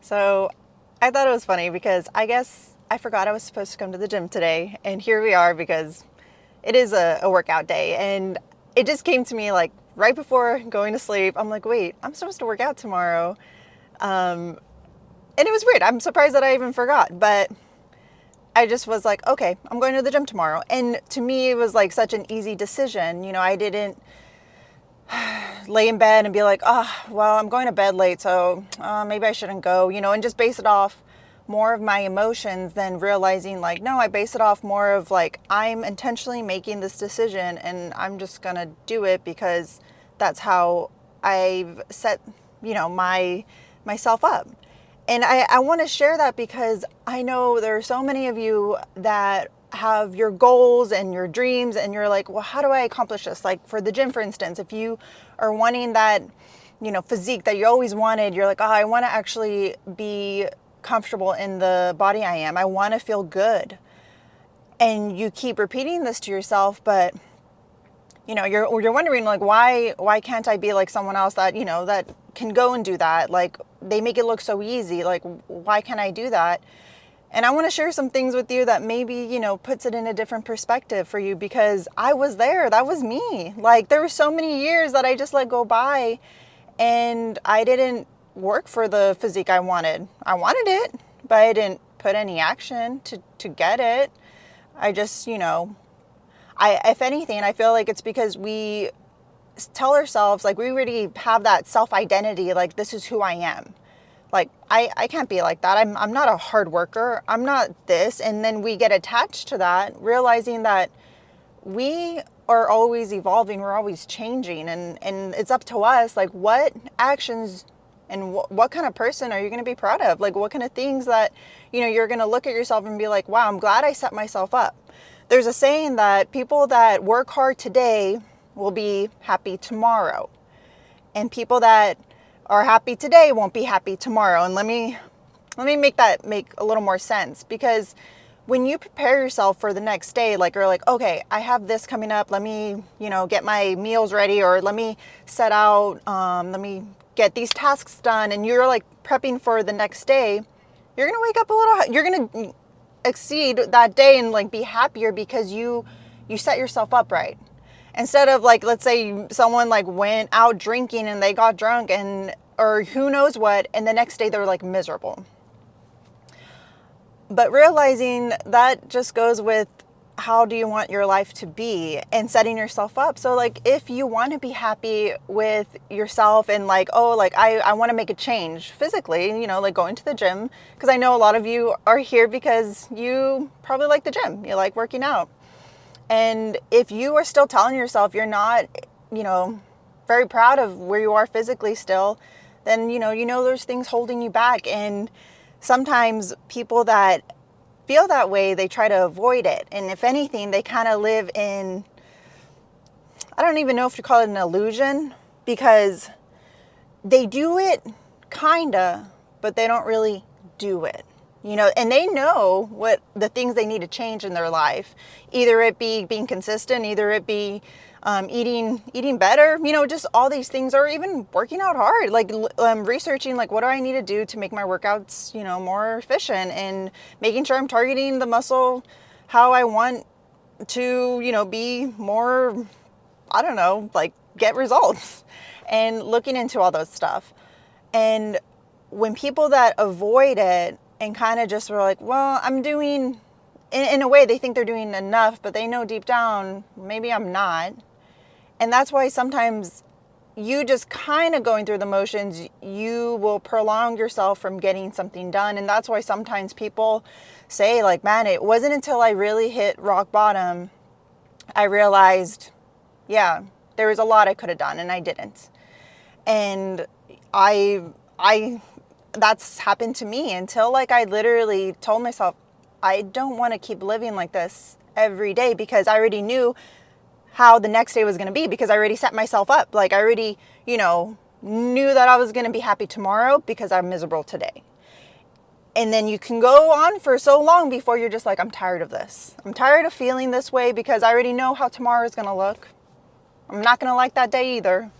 So I thought it was funny because I guess I forgot I was supposed to come to the gym today. And here we are because it is a workout day. And it just came to me like right before going to sleep. I'm like, wait, I'm supposed to work out tomorrow. And it was weird. I'm surprised that I even forgot. But I just was like, okay, I'm going to the gym tomorrow. And to me, it was like such an easy decision. I didn't lay in bed and be like, oh, well, I'm going to bed late, so maybe I shouldn't go, and just base it off more of my emotions than realizing like, no, I base it off more of like, I'm intentionally making this decision and I'm just going to do it because that's how I've set, myself up. And I want to share that because I know there are so many of you that have your goals and your dreams and you're like, well, how do I accomplish this? Like for the gym, for instance, if you are wanting that, physique that you always wanted, you're like, oh, I want to actually be comfortable in the body I am. I want to feel good. And you keep repeating this to yourself, but you're wondering like, why can't I be like someone else that, that can go and do that? Like they make it look so easy. Like, why can't I do that? And I want to share some things with you that maybe, puts it in a different perspective for you because I was there. That was me. Like there were so many years that I just let go by and I didn't work for the physique I wanted. I wanted it, but I didn't put any action to get it. I just, if anything, I feel like it's because we tell ourselves, like, we already have that self-identity, like, this is who I am. Like, I can't be like that. I'm not a hard worker. I'm not this. And then we get attached to that, realizing that we are always evolving. We're always changing. And it's up to us, like, what actions and what kind of person are you going to be proud of? Like, what kind of things that, you're going to look at yourself and be like, wow, I'm glad I set myself up. There's a saying that people that work hard today will be happy tomorrow. And people that are happy today won't be happy tomorrow. And let me make that make a little more sense, because when you prepare yourself for the next day, like you're like, okay, I have this coming up. Let me, get my meals ready, or let me set out, let me get these tasks done. And you're like prepping for the next day. You're going to wake up a little, you're going to exceed that day and like be happier because you set yourself up right. Instead of like, let's say someone like went out drinking and they got drunk or who knows what, and the next day they're like miserable. But realizing that just goes with how do you want your life to be and setting yourself up. So like if you want to be happy with yourself and like, oh, like I want to make a change physically, like going to the gym, because I know a lot of you are here because you probably like the gym, you like working out. And if you are still telling yourself you're not, very proud of where you are physically still, then, there's things holding you back. And sometimes people that feel that way, they try to avoid it. And if anything, they kind of live in, I don't even know if you call it an illusion, because they do it kinda, but they don't really do it. And they know what the things they need to change in their life. Either it be being consistent, either it be eating better, just all these things, or even working out hard, like researching, like, what do I need to do to make my workouts, more efficient, and making sure I'm targeting the muscle how I want to, be more, I don't know, like get results, and looking into all those stuff. And when people that avoid it and kind of just were like, well, I'm doing, in a way they think they're doing enough, but they know deep down, maybe I'm not. And that's why sometimes you just kind of going through the motions, you will prolong yourself from getting something done. And that's why sometimes people say like, man, it wasn't until I really hit rock bottom, I realized, yeah, there was a lot I could have done and I didn't. And I that's happened to me until like I literally told myself, I don't want to keep living like this every day, because I already knew how the next day was going to be, because I already set myself up. Like I already, knew that I was going to be happy tomorrow because I'm miserable today. And then you can go on for so long before you're just like, I'm tired of this. I'm tired of feeling this way because I already know how tomorrow is going to look. I'm not going to like that day either.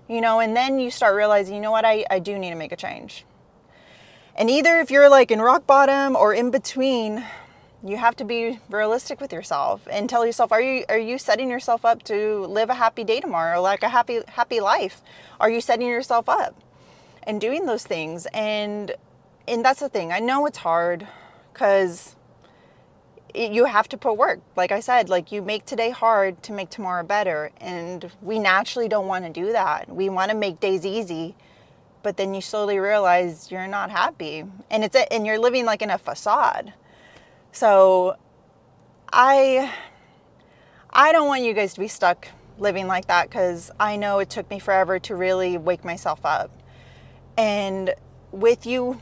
And then you start realizing, you know what, I do need to make a change. And either if you're like in rock bottom or in between, you have to be realistic with yourself and tell yourself, are you setting yourself up to live a happy day tomorrow, like a happy life? Are you setting yourself up and doing those things? And that's the thing. I know it's hard because you have to put work. Like I said, like you make today hard to make tomorrow better. And we naturally don't want to do that. We want to make days easy, but then you slowly realize you're not happy and you're living like in a facade. So I don't want you guys to be stuck living like that, because I know it took me forever to really wake myself up. And with you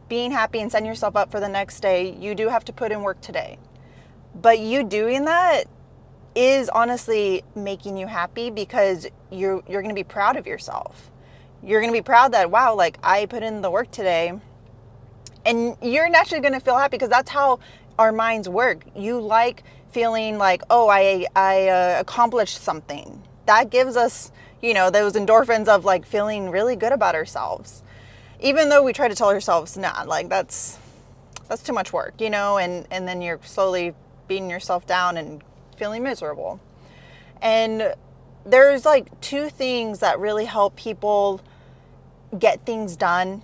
being happy and setting yourself up for the next day, you do have to put in work today. But you doing that is honestly making you happy, because you're going to be proud of yourself. You're going to be proud that, wow, like I put in the work today. And you're naturally going to feel happy, because that's how our minds work. You like feeling like, oh, I accomplished something. That gives us, those endorphins of like feeling really good about ourselves. Even though we try to tell ourselves, nah, like that's too much work, and then you're slowly beating yourself down and feeling miserable. And there's like two things that really help people get things done.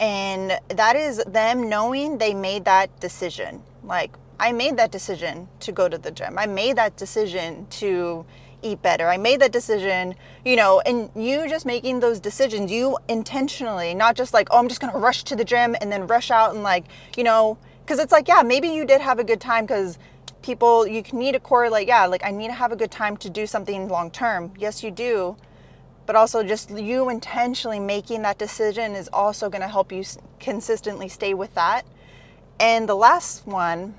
And that is them knowing they made that decision. Like, I made that decision to go to the gym. I made that decision to eat better. I made that decision, and you just making those decisions, you intentionally, not just like, oh, I'm just going to rush to the gym and then rush out and like, because it's like, yeah, maybe you did have a good time, because you can need to correlate, yeah, like I need to have a good time to do something long term. Yes, you do. But also just you intentionally making that decision is also going to help you consistently stay with that. And the last one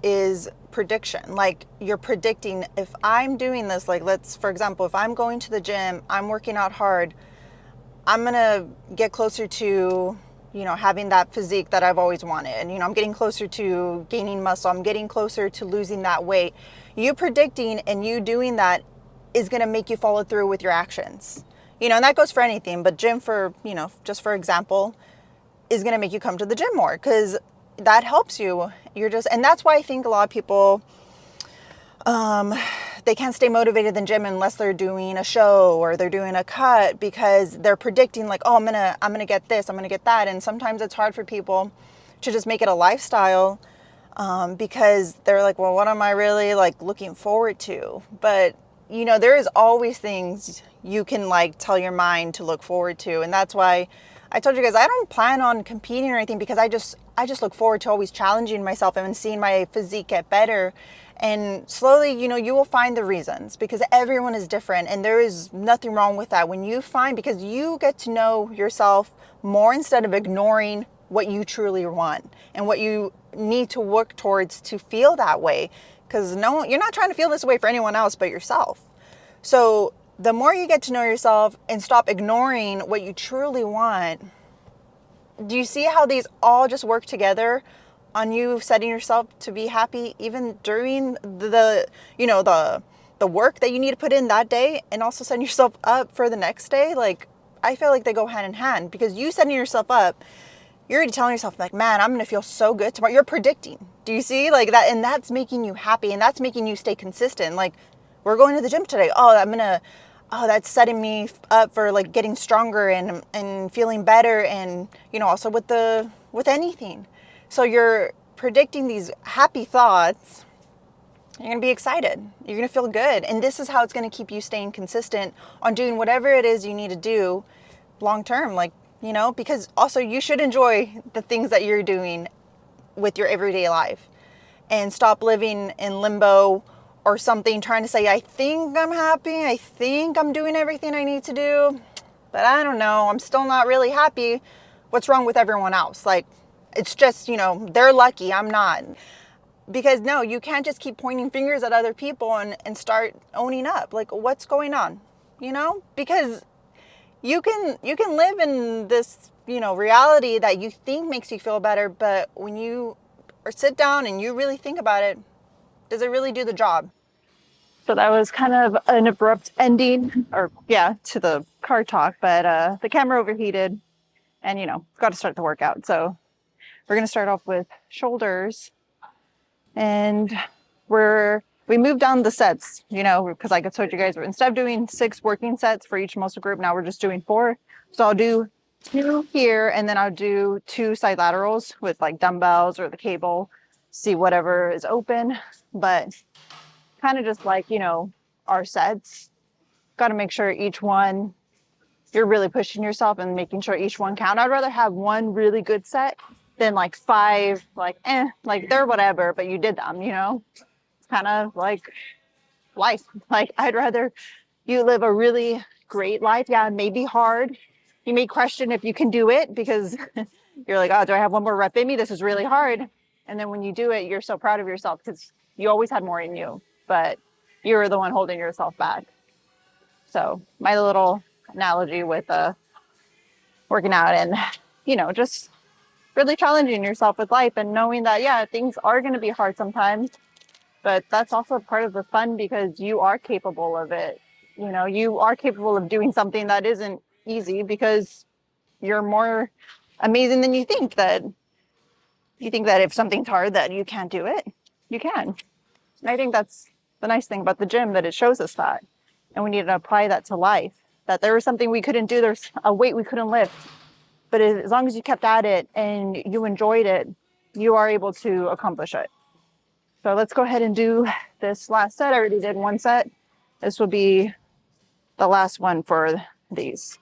is prediction. Like you're predicting, if I'm doing this, like for example, if I'm going to the gym, I'm working out hard, I'm going to get closer to, having that physique that I've always wanted. And, I'm getting closer to gaining muscle. I'm getting closer to losing that weight. You predicting and you doing that is going to make you follow through with your actions. And that goes for anything, but gym for, just for example, is going to make you come to the gym more, because that helps you. And that's why I think a lot of people, they can't stay motivated in gym unless they're doing a show or they're doing a cut, because they're predicting like, oh, I'm going to get this, I'm going to get that. And sometimes it's hard for people to just make it a lifestyle, because they're like, well, what am I really like looking forward to? But there is always things you can like tell your mind to look forward to. And that's why I told you guys, I don't plan on competing or anything, because I just look forward to always challenging myself and seeing my physique get better. And slowly, you will find the reasons, because everyone is different and there is nothing wrong with that. When you find, because you get to know yourself more instead of ignoring what you truly want and what you need to work towards to feel that way. Because you're not trying to feel this way for anyone else but yourself. So the more you get to know yourself and stop ignoring what you truly want, do you see how these all just work together on you setting yourself to be happy, even during the work that you need to put in that day, and also setting yourself up for the next day? Like, I feel like they go hand in hand, because you setting yourself up, you're already telling yourself like, man, I'm going to feel so good tomorrow. You're predicting. Do you see like that? And that's making you happy, and that's making you stay consistent. Like, we're going to the gym today. That's setting me up for like getting stronger and feeling better. And, also with anything. So you're predicting these happy thoughts. You're going to be excited. You're going to feel good. And this is how it's going to keep you staying consistent on doing whatever it is you need to do long term. Like, because also you should enjoy the things that you're doing with your everyday life, and stop living in limbo or something, trying to say, I think I'm happy, I think I'm doing everything I need to do, but I don't know, I'm still not really happy. What's wrong with everyone else? Like, it's just, they're lucky, I'm not. Because no, you can't just keep pointing fingers at other people and start owning up. Like, what's going on? Because you can live in this, reality that you think makes you feel better, but when you sit down and you really think about it, does it really do the job? So that was kind of an abrupt ending, or yeah, to the car talk, but the camera overheated and got to start the workout. So we're going to start off with shoulders, and we moved down the sets, because like I told you guys, instead of doing 6 working sets for each muscle group, now we're just doing 4. So I'll do 2 here, and then I'll do 2 side laterals with like dumbbells or the cable, see whatever is open. But kind of just like, our sets, got to make sure each one, you're really pushing yourself and making sure each one count. I'd rather have one really good set than like 5, like, like they're whatever, but you did them, It's kind of like life. Like, I'd rather you live a really great life. Yeah, it may be hard. You may question if you can do it because you're like, oh, do I have one more rep in me? This is really hard. And then when you do it, you're so proud of yourself because you always had more in you, but you're the one holding yourself back. So my little analogy with working out and, just really challenging yourself with life and knowing that, yeah, things are going to be hard sometimes, but that's also part of the fun because you are capable of it. You are capable of doing something that isn't easy because you're more amazing than you think. That you think that if something's hard that you can't do it, you can. And I think that's the nice thing about the gym, that it shows us that. And we need to apply that to life, that there was something we couldn't do, there's a weight we couldn't lift. But as long as you kept at it and you enjoyed it, you are able to accomplish it. So let's go ahead and do this last set. I already did 1 set. This will be the last one for these.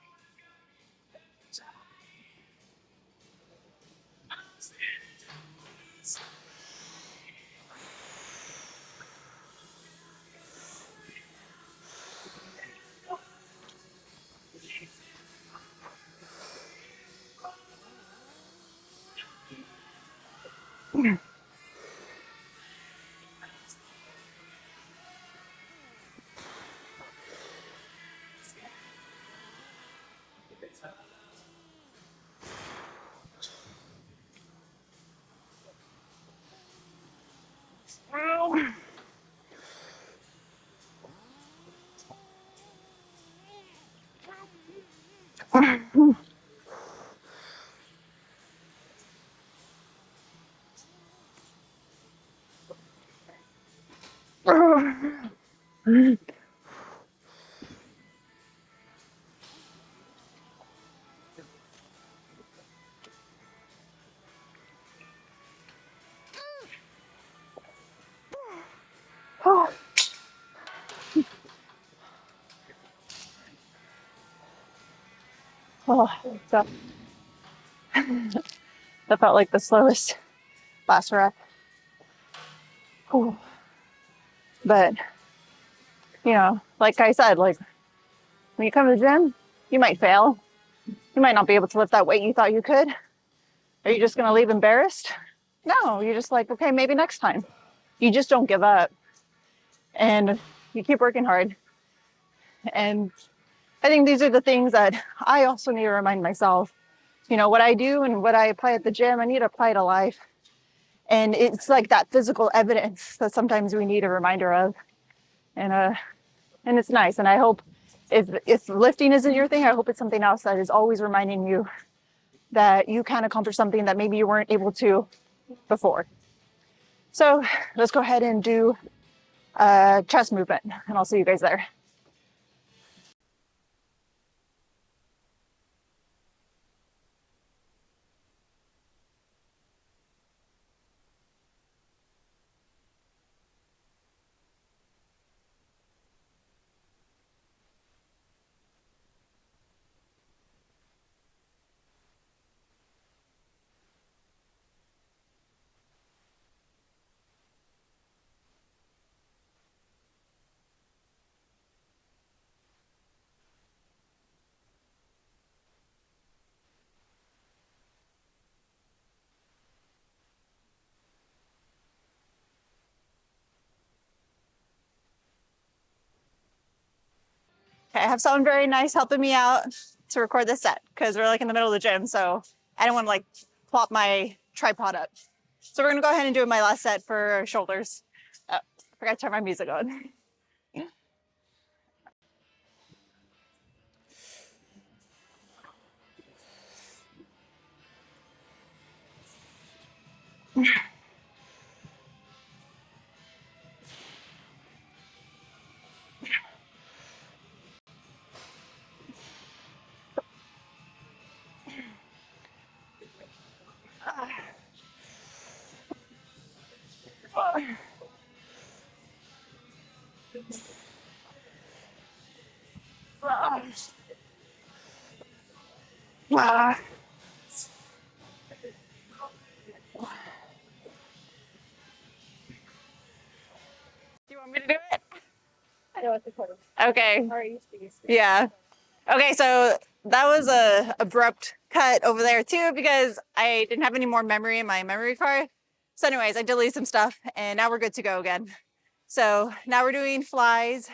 Oh, so that felt like the slowest last rep. But, like I said, like when you come to the gym, you might fail. You might not be able to lift that weight you thought you could. Are you just going to leave embarrassed? No, you're just like, okay, maybe next time. You just don't give up and you keep working hard. And I think these are the things that I also need to remind myself. What I do and what I apply at the gym, I need to apply to life. And it's like that physical evidence that sometimes we need a reminder of. And it's nice. And I hope if lifting isn't your thing, I hope it's something else that is always reminding you that you can accomplish something that maybe you weren't able to before. So let's go ahead and do a chest movement, and I'll see you guys there. Okay, I have someone very nice helping me out to record this set because we're like in the middle of the gym, so I don't want to like plop my tripod up. So we're gonna go ahead and do my last set for shoulders. Oh, I forgot to turn my music on. Do you want me to do it? I know what the quarter. Okay. Yeah. Okay, so that was a abrupt cut over there too because I didn't have any more memory in my memory card. So anyways, I deleted some stuff and now we're good to go again. So now we're doing flies.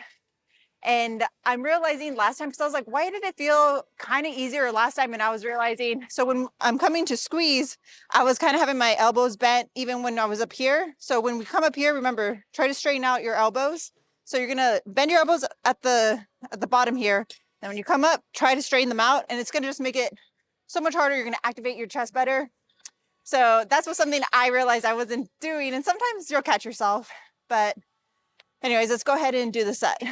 And I'm realizing last time, because I was like, why did it feel kind of easier last time? And I was realizing, so when I'm coming to squeeze, I was kind of having my elbows bent even when I was up here. So when we come up here, remember, try to straighten out your elbows. So you're gonna bend your elbows at the bottom here. And when you come up, try to straighten them out. And it's gonna just make it so much harder. You're gonna activate your chest better. So that's what something I realized I wasn't doing. And sometimes you'll catch yourself. But anyways, let's go ahead and do the set.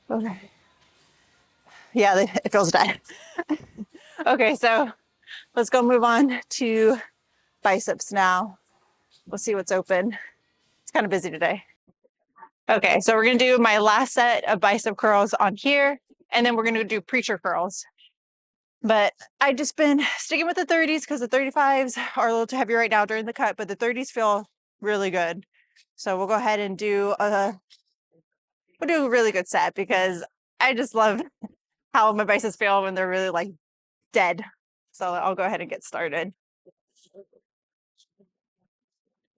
Okay. Yeah, it feels dead. Okay, so let's go move on to biceps now. We'll see what's open. It's kind of busy today. Okay, so we're gonna do my last set of bicep curls on here, and then we're gonna do preacher curls. But I just been sticking with the 30s because the 35s are a little too heavy right now during the cut, but the 30s feel really good. So we'll go ahead and we'll do a really good set because I just love how my biceps feel when they're really like dead. So I'll go ahead and get started.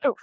Oh,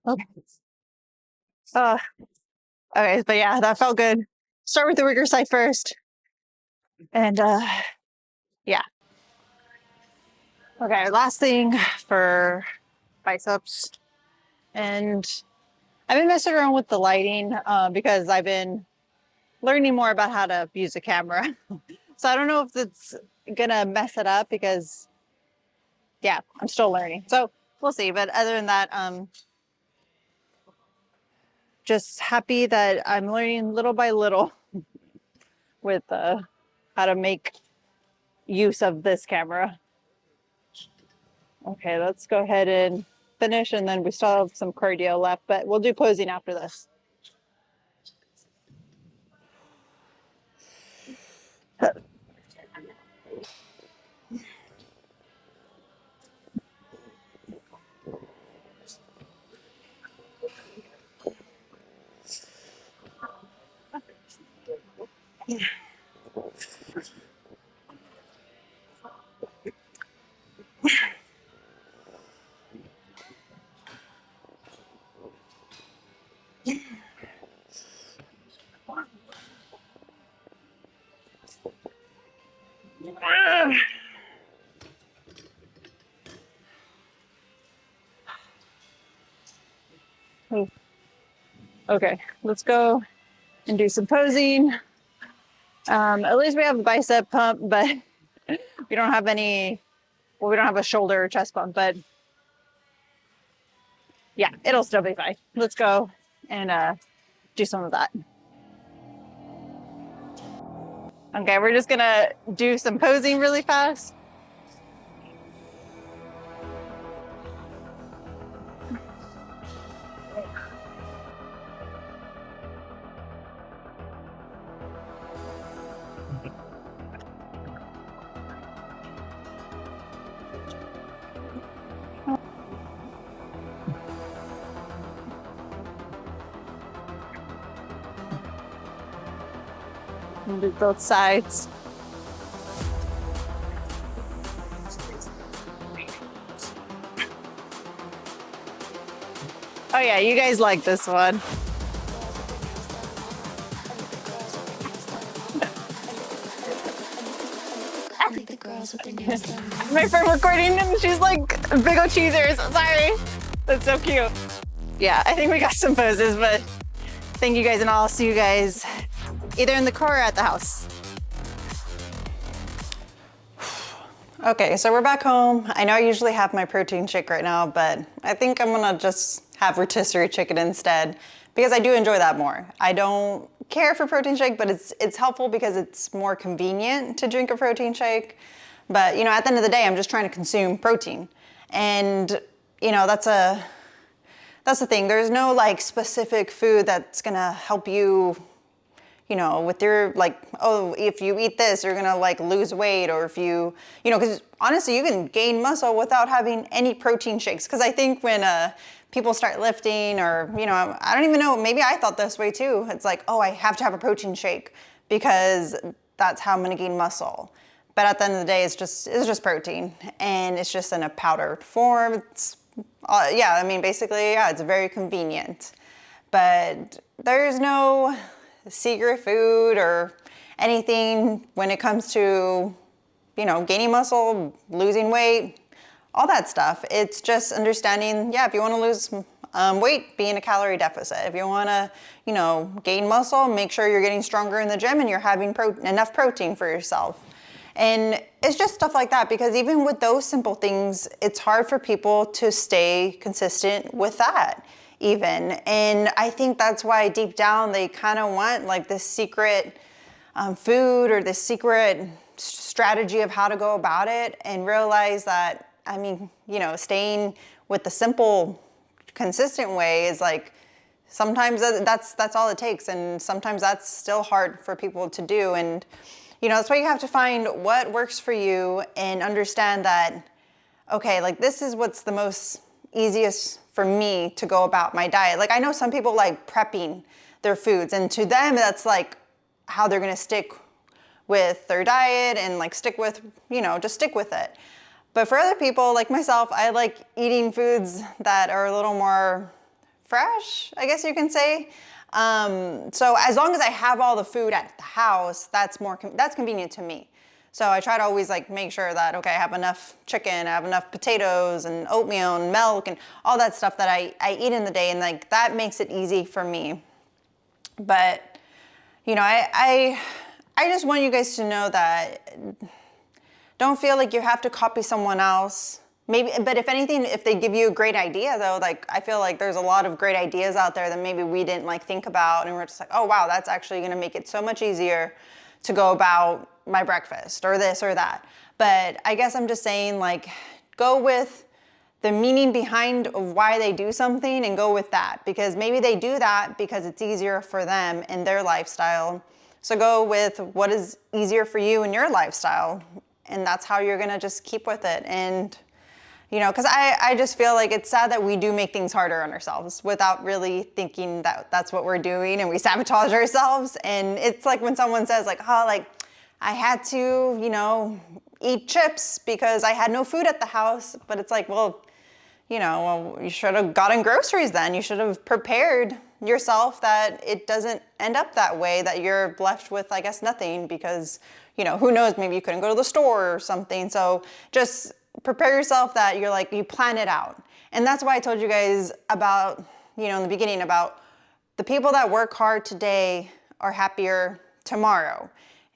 okay. Uh, okay, but yeah, that felt good. Start with the rigor side first. And yeah. Okay, last thing for biceps. And I've been messing around with the lighting because I've been learning more about how to use a camera. So I don't know if it's gonna mess it up because yeah, I'm still learning. So we'll see. But other than that, just happy that I'm learning little by little with how to make use of this camera. Okay, let's go ahead and finish, and then we still have some cardio left, but we'll do posing after this. Okay, let's go and do some posing. At least we have a bicep pump, but we don't have any, well, we don't have a shoulder or chest pump, but yeah, it'll still be fine. Let's go and do some of that. Okay, we're just gonna do some posing really fast. And do both sides. Oh yeah, you guys like this one. My friend recording and she's like, big old cheesers. Sorry. That's so cute. Yeah, I think we got some poses, but thank you guys, and I'll see you guys either in the car or at the house. Okay, so we're back home. I know I usually have my protein shake right now, but I think I'm gonna just have rotisserie chicken instead because I do enjoy that more. I don't care for protein shake, but it's helpful because it's more convenient to drink a protein shake. But you know, at the end of the day, I'm just trying to consume protein. And you know, that's the thing. There's no like specific food that's gonna help you, you know, with your like, oh, if you eat this, you're gonna like lose weight, or if you know, because honestly, you can gain muscle without having any protein shakes. Because I think when people start lifting, or you know, I don't even know, maybe I thought this way too. It's like, oh, I have to have a protein shake because that's how I'm gonna gain muscle. But at the end of the day, it's just protein, and it's just in a powdered form. It's yeah, I mean, basically, yeah, it's very convenient. But there's no secret food or anything when it comes to, you know, gaining muscle, losing weight, all that stuff. It's just understanding, yeah, if you want to lose weight, be in a calorie deficit. If you want to, you know, gain muscle, make sure you're getting stronger in the gym and you're having enough protein for yourself. And it's just stuff like that, because even with those simple things, it's hard for people to stay consistent with that even. And I think that's why deep down they kind of want like this secret food or this secret strategy of how to go about it, and realize that, I mean, you know, staying with the simple, consistent way is like, sometimes that's all it takes. And sometimes that's still hard for people to do. And you know, that's why you have to find what works for you and understand that, okay, like this is what's the most easiest for me to go about my diet. Like I know some people like prepping their foods, and to them that's like how they're gonna stick with their diet and like stick with, you know, just stick with it. But for other people like myself, I like eating foods that are a little more fresh, I guess you can say. So as long as I have all the food at the house, that's convenient to me. So I try to always like make sure that, okay, I have enough chicken, I have enough potatoes and oatmeal and milk and all that stuff that I eat in the day, and like that makes it easy for me. But you know, I just want you guys to know that don't feel like you have to copy someone else. Maybe, but if anything, if they give you a great idea though, like I feel like there's a lot of great ideas out there that maybe we didn't like think about, and we're just like, oh wow, that's actually gonna make it so much easier to go about my breakfast or this or that. But I guess I'm just saying, like, go with the meaning behind why they do something and go with that, because maybe they do that because it's easier for them in their lifestyle. So go with what is easier for you in your lifestyle, and that's how you're gonna just keep with it. And you know, because I just feel like it's sad that we do make things harder on ourselves without really thinking that that's what we're doing, and we sabotage ourselves. And it's like when someone says like, oh, like I had to, you know, eat chips because I had no food at the house. But it's like, well, you know, well, you should have gotten groceries then. You should have prepared yourself that it doesn't end up that way, that you're left with, I guess, nothing because, you know, who knows, maybe you couldn't go to the store or something. So just prepare yourself that you're like, you plan it out. And that's why I told you guys about, you know, in the beginning about the people that work hard today are happier tomorrow.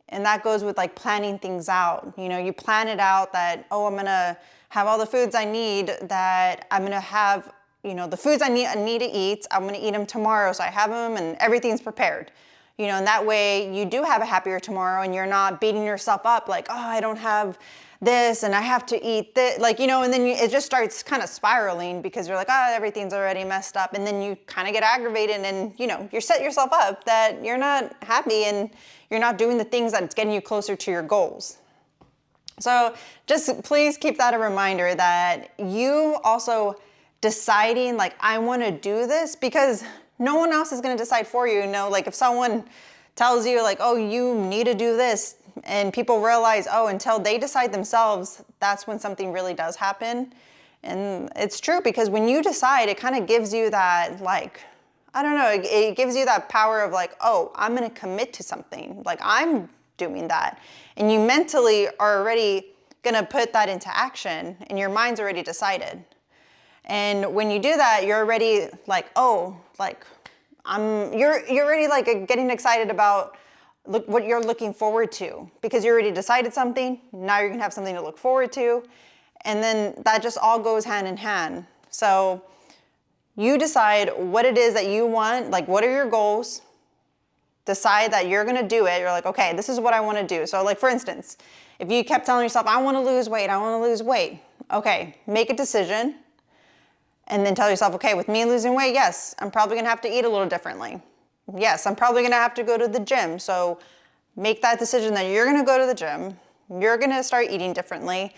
And that goes with like planning things out. You know, you plan it out that, oh, I'm going to have all the foods I need, that I'm going to have, you know, the foods I need to eat. I'm going to eat them tomorrow. So I have them and everything's prepared. You know, and that way you do have a happier tomorrow, and you're not beating yourself up like, oh, I don't have this and I have to eat this, like, you know, and then it just starts kind of spiraling because you're like, oh, everything's already messed up. And then you kind of get aggravated, and, you know, you set yourself up that you're not happy and you're not doing the things that's getting you closer to your goals. So just please keep that a reminder that you also deciding like, I want to do this, because no one else is going to decide for you. You know, like if someone tells you like, oh, you need to do this, and people realize, oh, until they decide themselves, that's when something really does happen. And it's true, because when you decide, it kind of gives you that, like, I don't know, it gives you that power of like, oh, I'm going to commit to something. Like I'm doing that. And you mentally are already going to put that into action, and your mind's already decided. And when you do that, you're already like, oh, like you're already like getting excited about what you're looking forward to, because you already decided something. Now you're gonna have something to look forward to. And then that just all goes hand in hand. So you decide what it is that you want, like what are your goals, decide that you're gonna do it. You're like, okay, this is what I wanna do. So like for instance, if you kept telling yourself, I wanna lose weight, I wanna lose weight. Okay, make a decision and then tell yourself, okay, with me losing weight, yes, I'm probably gonna have to eat a little differently. Yes, I'm probably gonna have to go to the gym. So make that decision that you're gonna go to the gym, you're gonna start eating differently.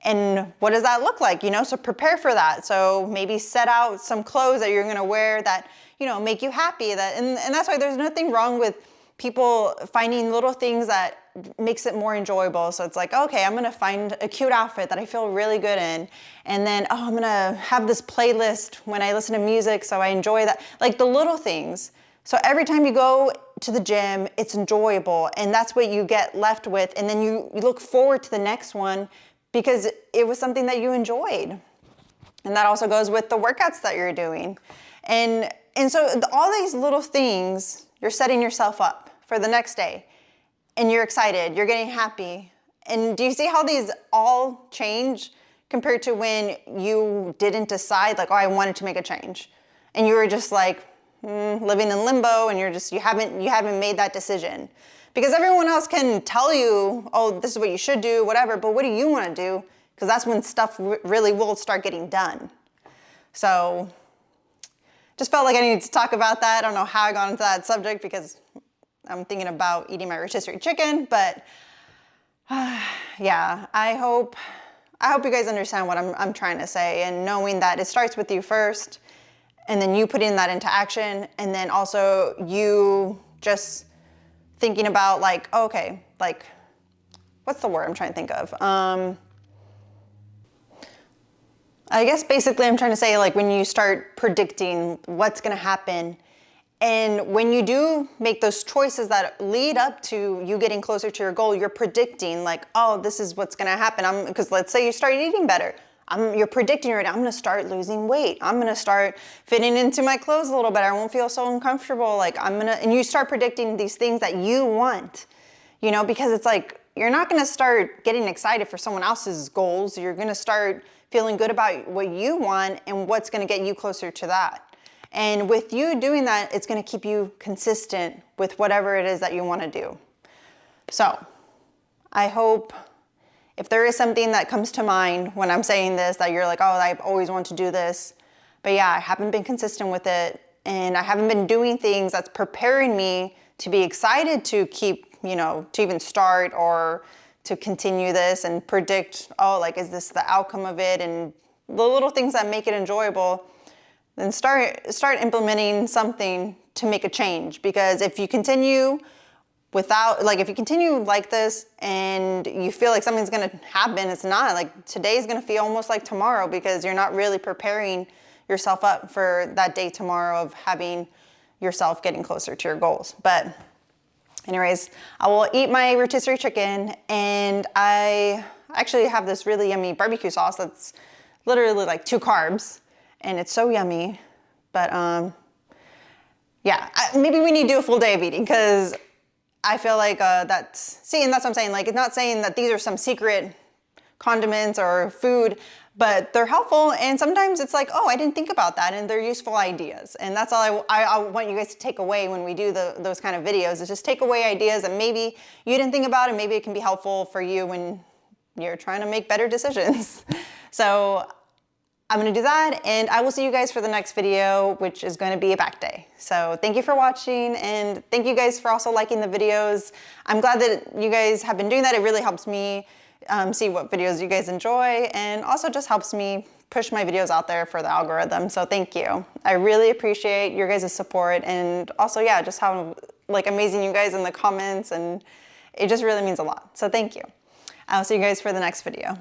And what does that look like? You know, so prepare for that. So maybe set out some clothes that you're gonna wear that, you know, make you happy. And that's why there's nothing wrong with people finding little things that makes it more enjoyable. So it's like, okay, I'm gonna find a cute outfit that I feel really good in. And then, oh, I'm gonna have this playlist when I listen to music so I enjoy that. Like the little things. So every time you go to the gym, it's enjoyable, and that's what you get left with. And then you look forward to the next one because it was something that you enjoyed. And that also goes with the workouts that you're doing. And so all these little things, you're setting yourself up for the next day, and you're excited, you're getting happy. And do you see how these all change compared to when you didn't decide, like, oh, I wanted to make a change, and you were just like, living in limbo, and you haven't made that decision, because everyone else can tell you, oh, this is what you should do, whatever, but what do you want to do? Because that's when stuff really will start getting done. So just felt like I needed to talk about that. I don't know how I got into that subject, because I'm thinking about eating my rotisserie chicken, but yeah, I hope you guys understand what I'm trying to say, and knowing that it starts with you first, and then you putting that into action, and then also you just thinking about like, okay, like, what's the word I'm trying to think of? I guess basically I'm trying to say, like, when you start predicting what's gonna happen, and when you do make those choices that lead up to you getting closer to your goal, you're predicting like, oh, this is what's gonna happen. Because let's say you start eating better. You're predicting right now, I'm gonna start losing weight. I'm gonna start fitting into my clothes a little better. I won't feel so uncomfortable. Like and you start predicting these things that you want, you know, because it's like, you're not gonna start getting excited for someone else's goals. You're gonna start feeling good about what you want and what's gonna get you closer to that. And with you doing that, it's gonna keep you consistent with whatever it is that you wanna do. So I hope if there is something that comes to mind when I'm saying this, that you're like, oh, I've always wanted to do this, but yeah, I haven't been consistent with it, and I haven't been doing things that's preparing me to be excited to keep, to even start or to continue this and predict, oh, like, is this the outcome of it? And the little things that make it enjoyable, then start implementing something to make a change. Because if you continue if you continue like this and you feel like something's gonna happen, it's not. Like, today's gonna feel almost like tomorrow, because you're not really preparing yourself up for that day tomorrow of having yourself getting closer to your goals. But anyways, I will eat my rotisserie chicken, and I actually have this really yummy barbecue sauce that's literally like 2 carbs, and it's so yummy. But yeah, maybe we need to do a full day of eating, because I feel like and that's what I'm saying. Like, it's not saying that these are some secret condiments or food, but they're helpful. And sometimes it's like, oh, I didn't think about that, and they're useful ideas. And that's all I want you guys to take away when we do those kind of videos, is just take away ideas that maybe you didn't think about, and maybe it can be helpful for you when you're trying to make better decisions. So I'm gonna do that, and I will see you guys for the next video, which is gonna be a back day. So thank you for watching, and thank you guys for also liking the videos. I'm glad that you guys have been doing that. It really helps me see what videos you guys enjoy, and also just helps me push my videos out there for the algorithm. So thank you. I really appreciate your guys' support, and also, yeah, just how like amazing you guys in the comments, and it just really means a lot. So thank you. I'll see you guys for the next video.